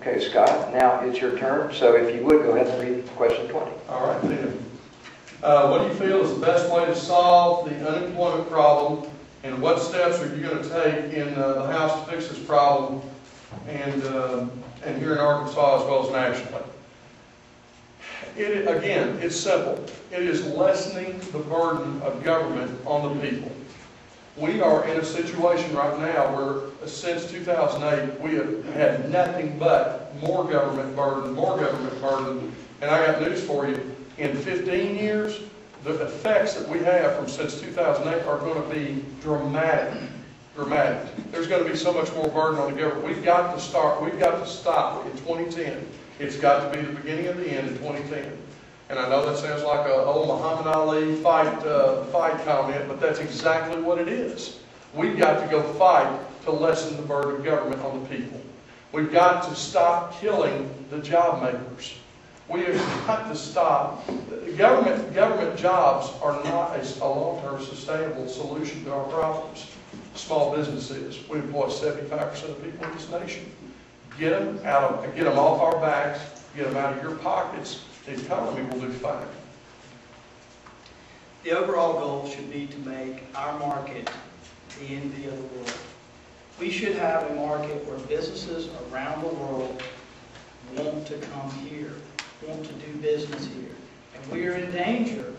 Okay, Scott, now it's your turn. So if you would, go ahead and read question 20. All right, then. What do you feel is the best way to solve the unemployment problem, and what steps are you going to take in the House to fix this problem, and here in Arkansas as well as nationally? Again, it's simple. It is lessening the burden of government on the people. We are in a situation right now where since 2008 we have had nothing but more government burden, and I got news for you. In 15 years, the effects that we have from since 2008 are going to be dramatic. There's going to be so much more burden on the government. We've got to stop in 2010. It's got to be the beginning of the end in 2010. And I know that sounds like an old Muhammad Ali fight comment, but that's exactly what it is. We've got to go fight to lessen the burden of government on the people. We've got to stop killing the job makers. We have got to stop. Government jobs are not a long-term sustainable solution to our problems. Small businesses, we employ 75% of people in this nation. Get them off our backs, get them out of your pockets. The economy will do fine. The overall goal should be to make our market the envy of the world. We should have a market where businesses around the world want to come here, want to do business here. And we are in danger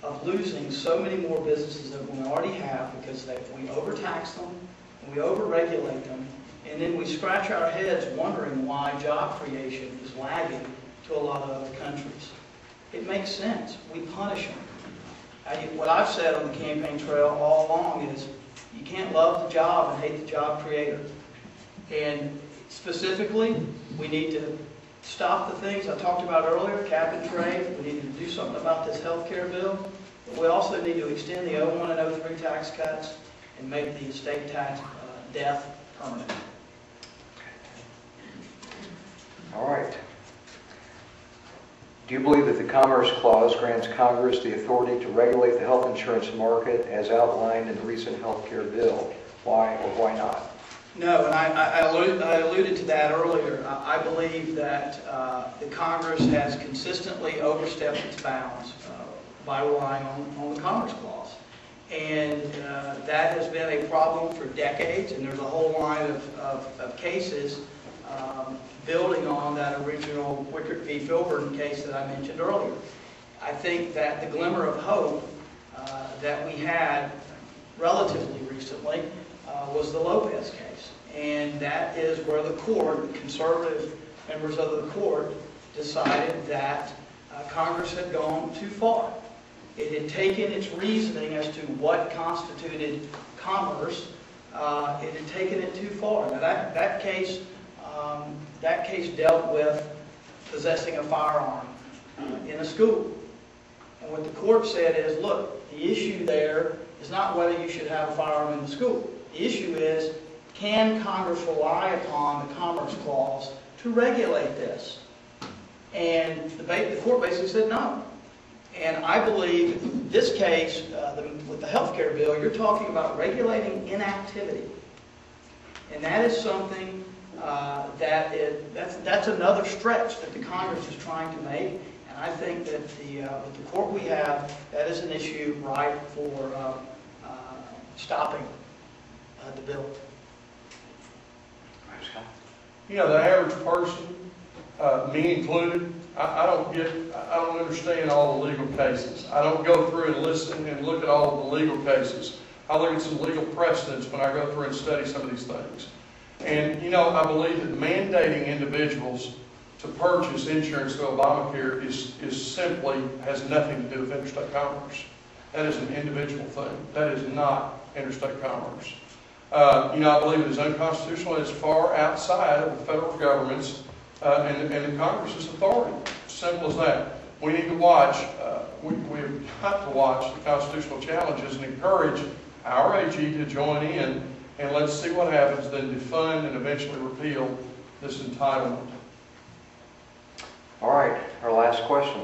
of losing so many more businesses than we already have because we overtax them and we overregulate them, and then we scratch our heads wondering why job creation is lagging to a lot of other countries. It makes sense. We punish them. What I've said on the campaign trail all along is you can't love the job and hate the job creator. And specifically, we need to stop the things I talked about earlier, cap and trade. We need to do something about this health care bill. But we also need to extend the 01 and 03 tax cuts and make the estate tax death permanent. All right. Do you believe that the Commerce Clause grants Congress the authority to regulate the health insurance market as outlined in the recent health care bill? Why or why not? No, and I alluded to that earlier. I believe that the Congress has consistently overstepped its bounds by relying on the Commerce Clause. And that has been a problem for decades, and there's a whole line of cases building on that original Wickert v. Filburn case that I mentioned earlier. I think that the glimmer of hope that we had relatively recently was the Lopez case. And that is where the court, the conservative members of the court, decided that Congress had gone too far. It had taken its reasoning as to what constituted commerce, it had taken it too far. Now that case dealt with possessing a firearm in a school. And what the court said is, look, the issue there is not whether you should have a firearm in the school. The issue is, can Congress rely upon the Commerce Clause to regulate this? And the court basically said no. And I believe this case, with the health care bill, you're talking about regulating inactivity. And that is something that's another stretch that the Congress is trying to make. And I think that with the court we have, that is an issue ripe for stopping the bill. You know, the average person, me included, I don't understand all the legal cases. I don't go through and listen and look at all of the legal cases. I look at some legal precedents when I go through and study some of these things. And, you know, I believe that mandating individuals to purchase insurance through Obamacare is simply has nothing to do with interstate commerce. That is an individual thing. That is not interstate commerce. You know, I believe it is unconstitutional and it's far outside of the federal government's and the Congress's authority. Simple as that. We need to watch, we've got to watch the constitutional challenges and encourage our AG to join in, and let's see what happens, then defund and eventually repeal this entitlement. All right, our last question.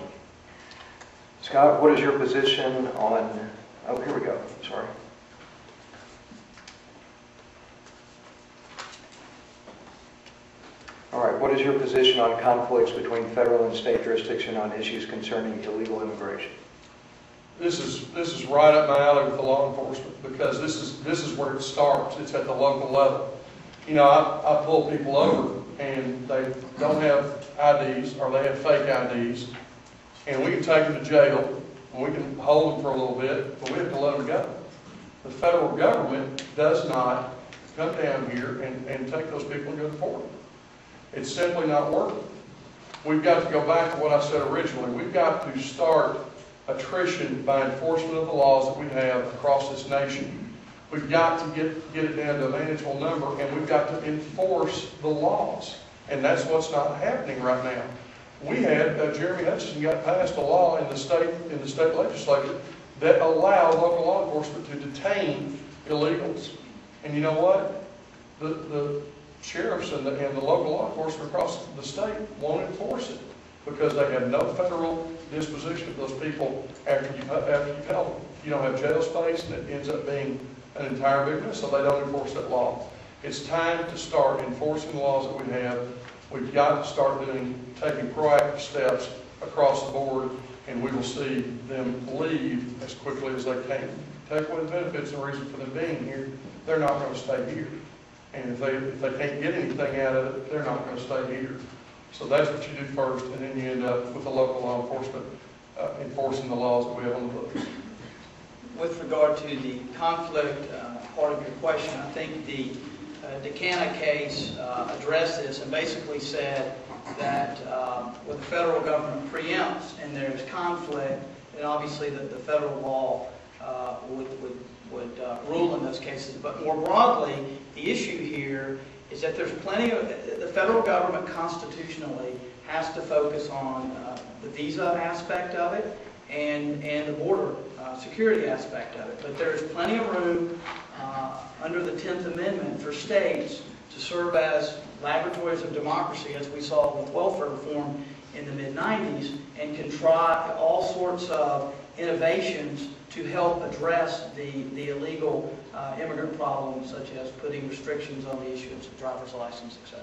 Scott, what is your position on, oh, here we go, sorry. All All right, what is your position on conflicts between federal and state jurisdiction on issues concerning illegal immigration? This is right up my alley with the law enforcement, because this is where it starts. It's at the local level. You know, I pull people over and they don't have IDs or they have fake IDs, and we can take them to jail and we can hold them for a little bit, but we have to let them go. The federal government does not come down here and take those people and go to court. It's simply not working. We've got to go back to what I said originally. We've got to start attrition by enforcement of the laws that we have across this nation. We've got to get it down to a manageable number, and we've got to enforce the laws. And that's what's not happening right now. We had, Jeremy Hutchinson got passed a law in the state legislature that allowed local law enforcement to detain illegals. And you know what? The sheriffs and the local law enforcement across the state won't enforce it because they have no federal disposition of those people after you tell them. You don't have jail space, and it ends up being an entire big mess, so they don't enforce that law. It's time to start enforcing the laws that we have. We've got to start taking proactive steps across the board, and we will see them leave as quickly as they can. Take away the benefits and the reason for them being here, they're not going to stay here. And if they can't get anything out of it, they're not going to stay here. So that's what you do first, and then you end up with the local law enforcement enforcing the laws that we have on the books. With regard to the conflict part of your question, I think the Decana case addressed this and basically said that when the federal government preempts and there's conflict, then obviously the federal law would rule in those cases. But more broadly, the issue here is that there's plenty of, the federal government constitutionally has to focus on the visa aspect of it and the border security aspect of it. But there's plenty of room under the 10th Amendment for states to serve as laboratories of democracy, as we saw with welfare reform in the mid-90s, and can try all sorts of innovations to help address the illegal immigrant problem, such as putting restrictions on the issuance of driver's license, etc.